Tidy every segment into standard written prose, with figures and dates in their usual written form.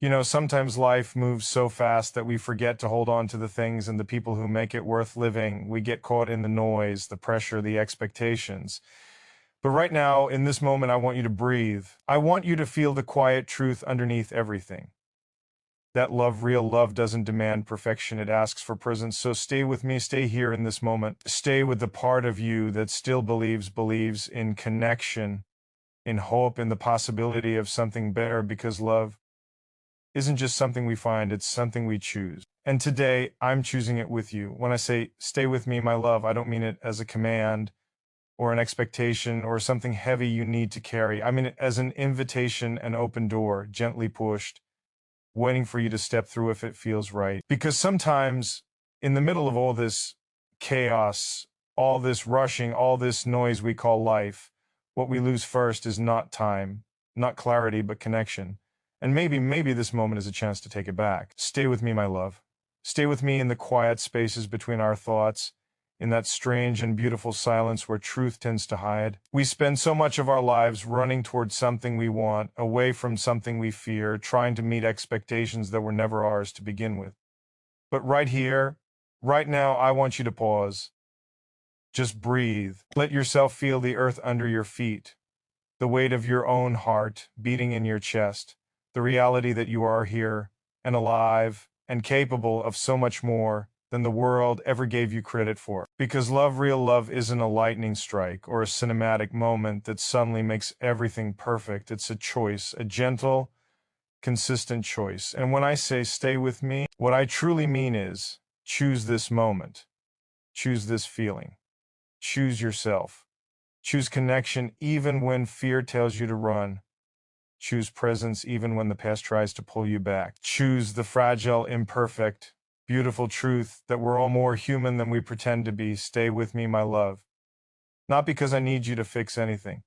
Sometimes life moves so fast that we forget to hold on to the things and the people who make it worth living. We get caught in the noise, the pressure, the expectations. But right now, in this moment, I want you to breathe. I want you to feel the quiet truth underneath everything. That love, real love, doesn't demand perfection, it asks for presence. So stay with me, stay here in this moment. Stay with the part of you that still believes in connection, in hope, in the possibility of something better, because love isn't just something we find, it's something we choose. And today, I'm choosing it with you. When I say, stay with me, my love, I don't mean it as a command or an expectation or something heavy you need to carry. I mean it as an invitation, an open door, gently pushed, waiting for you to step through if it feels right. Because sometimes, in the middle of all this chaos, all this rushing, all this noise we call life, what we lose first is not time, not clarity, but connection. And maybe this moment is a chance to take it back. Stay with me, my love. Stay with me in the quiet spaces between our thoughts, in that strange and beautiful silence where truth tends to hide. We spend so much of our lives running towards something we want, away from something we fear, trying to meet expectations that were never ours to begin with. But right here, right now, I want you to pause. Just breathe. Let yourself feel the earth under your feet, the weight of your own heart beating in your chest, the reality that you are here and alive and capable of so much more than the world ever gave you credit for. Because love, real love, isn't a lightning strike or a cinematic moment that suddenly makes everything perfect. It's a choice, a gentle, consistent choice. And when I say stay with me, what I truly mean is choose this moment, choose this feeling, choose yourself, choose connection even when fear tells you to run. Choose presence even when the past tries to pull you back. Choose the fragile, imperfect, beautiful truth that we're all more human than we pretend to be. Stay with me, my love. Not because I need you to fix anything.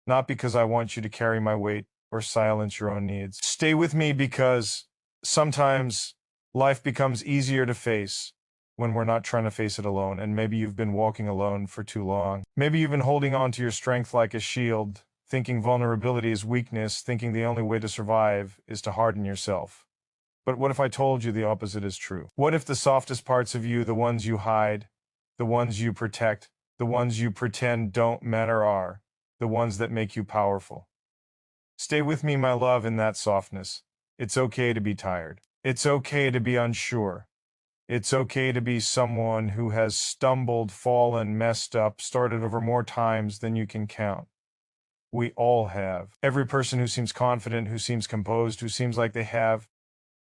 Not because I want you to carry my weight or silence your own needs. Stay with me because sometimes life becomes easier to face when we're not trying to face it alone. And maybe you've been walking alone for too long. Maybe you've been holding on to your strength like a shield, thinking vulnerability is weakness, thinking the only way to survive is to harden yourself. But what if I told you the opposite is true? What if the softest parts of you, the ones you hide, the ones you protect, the ones you pretend don't matter are the ones that make you powerful? Stay with me, my love, in that softness. It's okay to be tired. It's okay to be unsure. It's okay to be someone who has stumbled, fallen, messed up, started over more times than you can count. We all have. Every person who seems confident, who seems composed, who seems like they have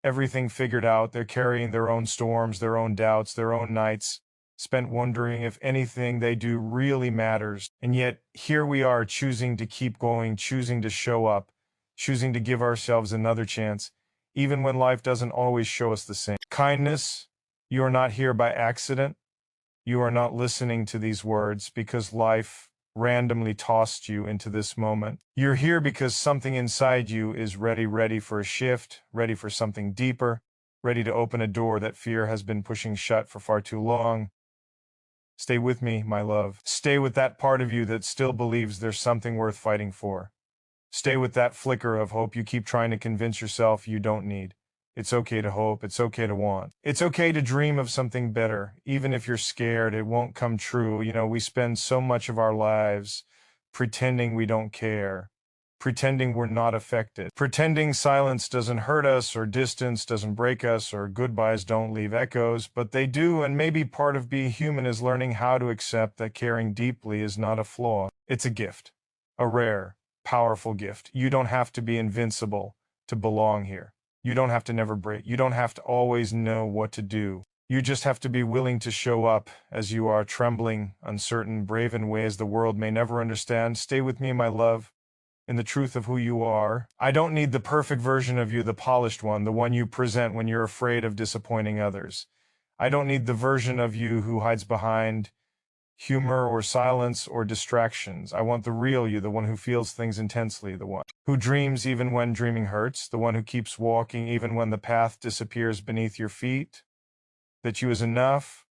everything figured out, they're carrying their own storms, their own doubts, their own nights, spent wondering if anything they do really matters. And yet, here we are choosing to keep going, choosing to show up, choosing to give ourselves another chance, even when life doesn't always show us the same. Kindness, you are not here by accident. You are not listening to these words because life randomly tossed you into this moment. You're here because something inside you is ready for a shift, ready for something deeper, ready to open a door that fear has been pushing shut for far too long. Stay with me, my love. Stay with that part of you that still believes there's something worth fighting for. Stay with that flicker of hope you keep trying to convince yourself you don't need. It's okay to hope. It's okay to want. It's okay to dream of something better. Even if you're scared, it won't come true. We spend so much of our lives pretending we don't care, pretending we're not affected, pretending silence doesn't hurt us or distance doesn't break us or goodbyes don't leave echoes, but they do. And maybe part of being human is learning how to accept that caring deeply is not a flaw. It's a gift, a rare, powerful gift. You don't have to be invincible to belong here. You don't have to never break. You don't have to always know what to do. You just have to be willing to show up as you are, trembling, uncertain, brave in ways the world may never understand. Stay with me, my love, in the truth of who you are. I don't need the perfect version of you, the polished one, the one you present when you're afraid of disappointing others. I don't need the version of you who hides behind humor or silence or distractions. I want the real you, the one who feels things intensely, the one who dreams even when dreaming hurts, the one who keeps walking even when the path disappears beneath your feet. That you is enough,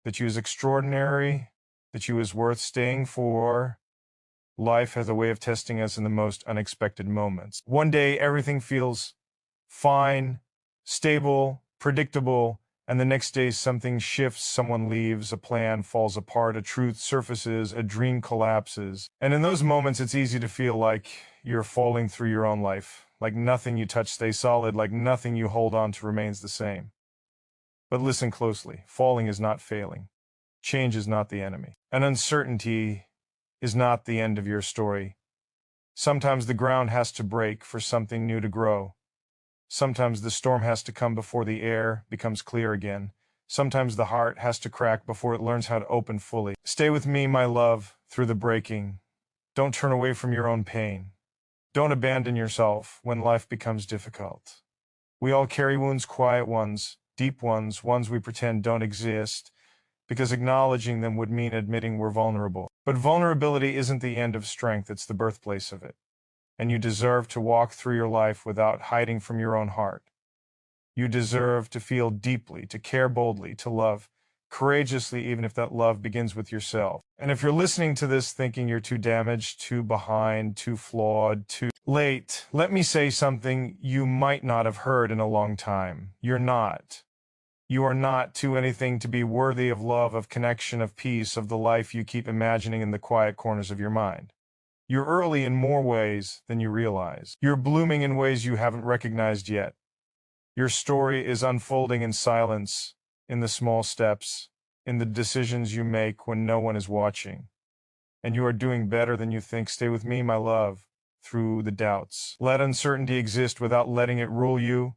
that you is extraordinary, that you is worth staying for. Life has a way of testing us in the most unexpected moments. One day everything feels fine, stable, predictable, and the next day something shifts, someone leaves, a plan falls apart, a truth surfaces, a dream collapses. And in those moments, it's easy to feel like you're falling through your own life, like nothing you touch stays solid, like nothing you hold on to remains the same. But listen closely. Falling is not failing. Change is not the enemy. And uncertainty is not the end of your story. Sometimes the ground has to break for something new to grow. Sometimes the storm has to come before the air becomes clear again. Sometimes the heart has to crack before it learns how to open fully. Stay with me, my love, through the breaking. Don't turn away from your own pain. Don't abandon yourself when life becomes difficult. We all carry wounds, quiet ones, deep ones, ones we pretend don't exist, because acknowledging them would mean admitting we're vulnerable. But vulnerability isn't the end of strength, it's the birthplace of it. And you deserve to walk through your life without hiding from your own heart. You deserve to feel deeply, to care boldly, to love courageously, even if that love begins with yourself. And if you're listening to this thinking you're too damaged, too behind, too flawed, too late, let me say something you might not have heard in a long time. You're not. You are not too anything to be worthy of love, of connection, of peace, of the life you keep imagining in the quiet corners of your mind. You're early in more ways than you realize. You're blooming in ways you haven't recognized yet. Your story is unfolding in silence, in the small steps, in the decisions you make when no one is watching. And you are doing better than you think. Stay with me, my love, through the doubts. Let uncertainty exist without letting it rule you.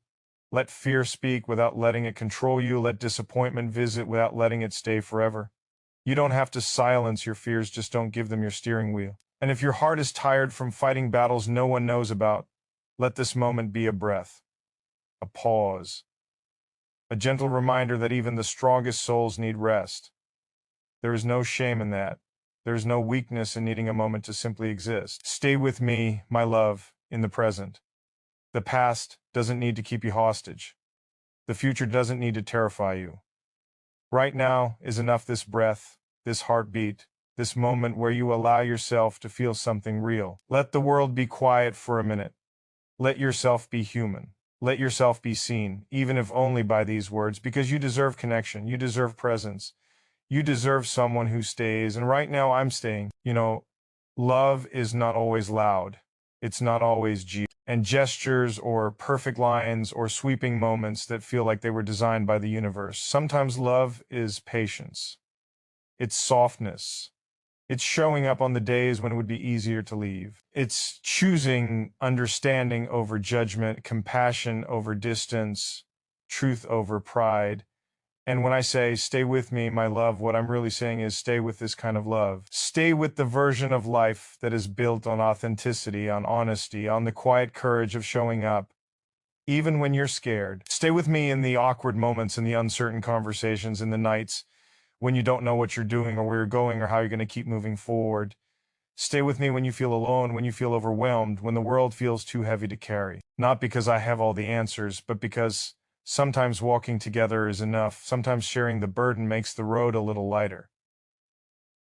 Let fear speak without letting it control you. Let disappointment visit without letting it stay forever. You don't have to silence your fears, just don't give them your steering wheel. And if your heart is tired from fighting battles no one knows about, let this moment be a breath, a pause, a gentle reminder that even the strongest souls need rest. There is no shame in that. There is no weakness in needing a moment to simply exist. Stay with me, my love, in the present. The past doesn't need to keep you hostage. The future doesn't need to terrify you. Right now is enough, this breath, this heartbeat, this moment where you allow yourself to feel something real. Let the world be quiet for a minute. Let yourself be human. Let yourself be seen, even if only by these words, because you deserve connection. You deserve presence. You deserve someone who stays. And right now I'm staying. Love is not always loud. It's not always and gestures or perfect lines or sweeping moments that feel like they were designed by the universe. Sometimes love is patience. It's softness. It's showing up on the days when it would be easier to leave. It's choosing understanding over judgment, compassion over distance, truth over pride. And when I say, stay with me, my love, what I'm really saying is stay with this kind of love. Stay with the version of life that is built on authenticity, on honesty, on the quiet courage of showing up, even when you're scared. Stay with me in the awkward moments, in the uncertain conversations, in the nights when you don't know what you're doing or where you're going or how you're going to keep moving forward. Stay with me when you feel alone, when you feel overwhelmed, when the world feels too heavy to carry. Not because I have all the answers, but because sometimes walking together is enough. Sometimes sharing the burden makes the road a little lighter.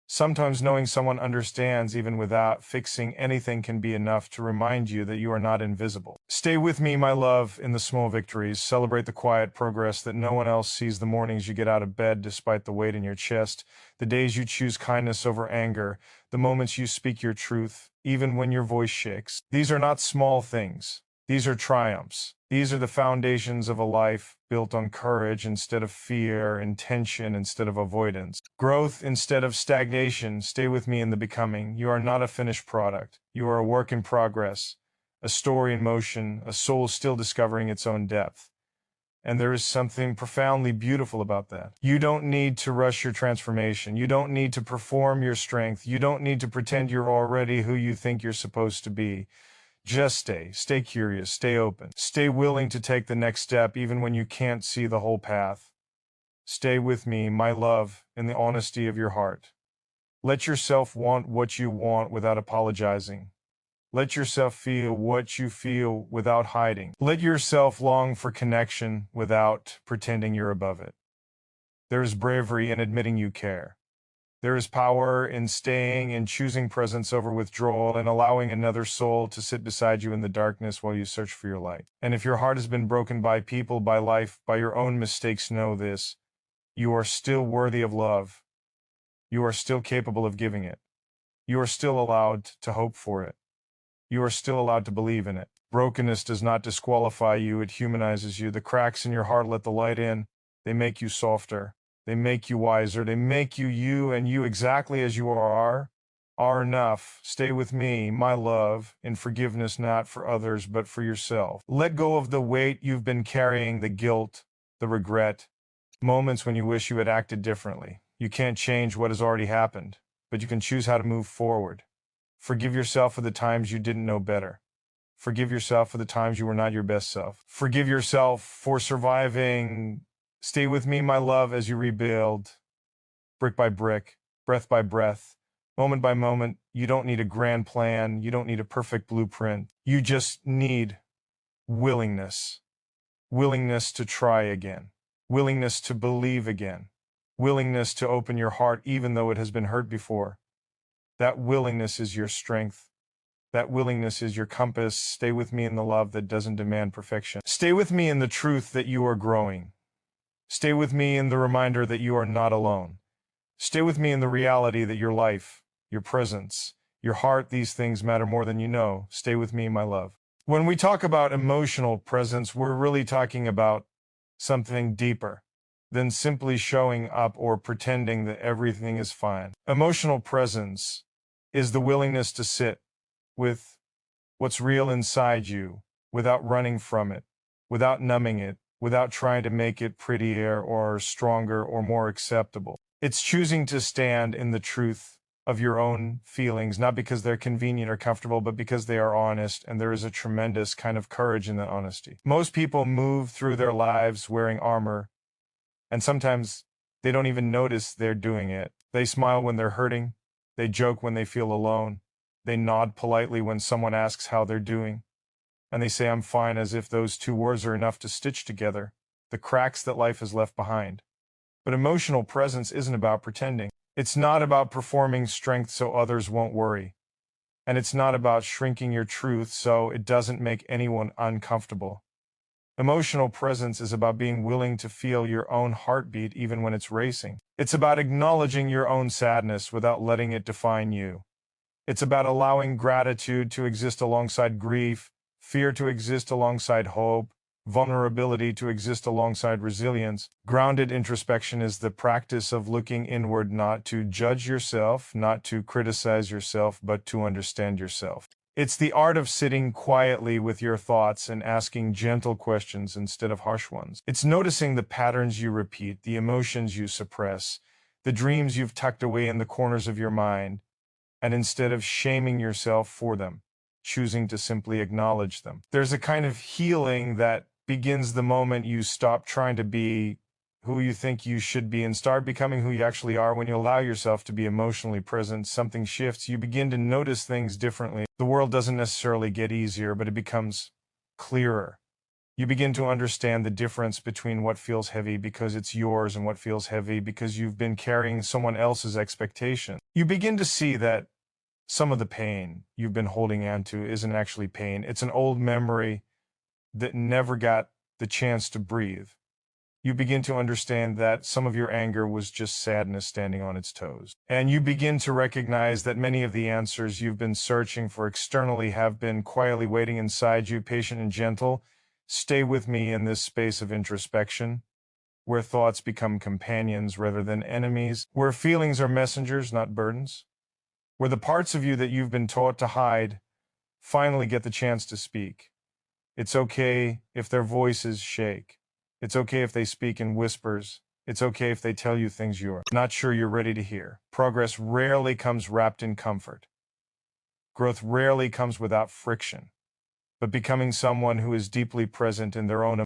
Sometimes knowing someone understands even without fixing anything can be enough to remind you that you are not invisible. Stay with me, my love, in the small victories. Celebrate the quiet progress that no one else sees, the mornings you get out of bed despite the weight in your chest, the days you choose kindness over anger, the moments you speak your truth, even when your voice shakes. These are not small things. These are triumphs. These are the foundations of a life built on courage instead of fear, intention instead of avoidance, growth instead of stagnation. Stay with me in the becoming. You are not a finished product. You are a work in progress, a story in motion, a soul still discovering its own depth. And there is something profoundly beautiful about that. You don't need to rush your transformation. You don't need to perform your strength. You don't need to pretend you're already who you think you're supposed to be. Just stay curious, stay open, stay willing to take the next step even when you can't see the whole path. Stay with me, my love, in the honesty of your heart. Let yourself want what you want without apologizing. Let yourself feel what you feel without hiding. Let yourself long for connection without pretending you're above it. There is bravery in admitting you care. There is power in staying and choosing presence over withdrawal and allowing another soul to sit beside you in the darkness while you search for your light. And if your heart has been broken by people, by life, by your own mistakes, know this: you are still worthy of love. You are still capable of giving it. You are still allowed to hope for it. You are still allowed to believe in it. Brokenness does not disqualify you, it humanizes you. The cracks in your heart let the light in. They make you softer. They make you wiser. They make you you, and you exactly as you are enough. Stay with me, my love, in forgiveness not for others but for yourself. Let go of the weight you've been carrying, the guilt, the regret, moments when you wish you had acted differently. You can't change what has already happened, but you can choose how to move forward. Forgive yourself for the times you didn't know better. Forgive yourself for the times you were not your best self. Forgive yourself for surviving. Stay with me, my love, as you rebuild, brick by brick, breath by breath, moment by moment. You don't need a grand plan. You don't need a perfect blueprint. You just need willingness. Willingness to try again. Willingness to believe again. Willingness to open your heart even though it has been hurt before. That willingness is your strength. That willingness is your compass. Stay with me in the love that doesn't demand perfection. Stay with me in the truth that you are growing. Stay with me in the reminder that you are not alone. Stay with me in the reality that your life, your presence, your heart, these things matter more than you know. Stay with me, my love. When we talk about emotional presence, we're really talking about something deeper than simply showing up or pretending that everything is fine. Emotional presence is the willingness to sit with what's real inside you without running from it, without numbing it, without trying to make it prettier or stronger or more acceptable. It's choosing to stand in the truth of your own feelings, not because they're convenient or comfortable, but because they are honest, and there is a tremendous kind of courage in that honesty. Most people move through their lives wearing armor, and sometimes they don't even notice they're doing it. They smile when they're hurting. They joke when they feel alone. They nod politely when someone asks how they're doing. And they say, "I'm fine," as if those two words are enough to stitch together the cracks that life has left behind. But emotional presence isn't about pretending. It's not about performing strength so others won't worry. And it's not about shrinking your truth so it doesn't make anyone uncomfortable. Emotional presence is about being willing to feel your own heartbeat even when it's racing. It's about acknowledging your own sadness without letting it define you. It's about allowing gratitude to exist alongside grief, fear to exist alongside hope, vulnerability to exist alongside resilience. Grounded introspection is the practice of looking inward, not to judge yourself, not to criticize yourself, but to understand yourself. It's the art of sitting quietly with your thoughts and asking gentle questions instead of harsh ones. It's noticing the patterns you repeat, the emotions you suppress, the dreams you've tucked away in the corners of your mind, and instead of shaming yourself for them, choosing to simply acknowledge them. There's a kind of healing that begins the moment you stop trying to be who you think you should be and start becoming who you actually are. When you allow yourself to be emotionally present, something shifts. You begin to notice things differently. The world doesn't necessarily get easier, but it becomes clearer. You begin to understand the difference between what feels heavy because it's yours and what feels heavy because you've been carrying someone else's expectation. You begin to see that some of the pain you've been holding on to isn't actually pain. It's an old memory that never got the chance to breathe. You begin to understand that some of your anger was just sadness standing on its toes. And you begin to recognize that many of the answers you've been searching for externally have been quietly waiting inside you, patient and gentle. Stay with me in this space of introspection, where thoughts become companions rather than enemies, where feelings are messengers, not burdens, where the parts of you that you've been taught to hide finally get the chance to speak. It's okay if their voices shake. It's okay if they speak in whispers. It's okay if they tell you things you're not sure you're ready to hear. Progress rarely comes wrapped in comfort. Growth rarely comes without friction. But becoming someone who is deeply present in their own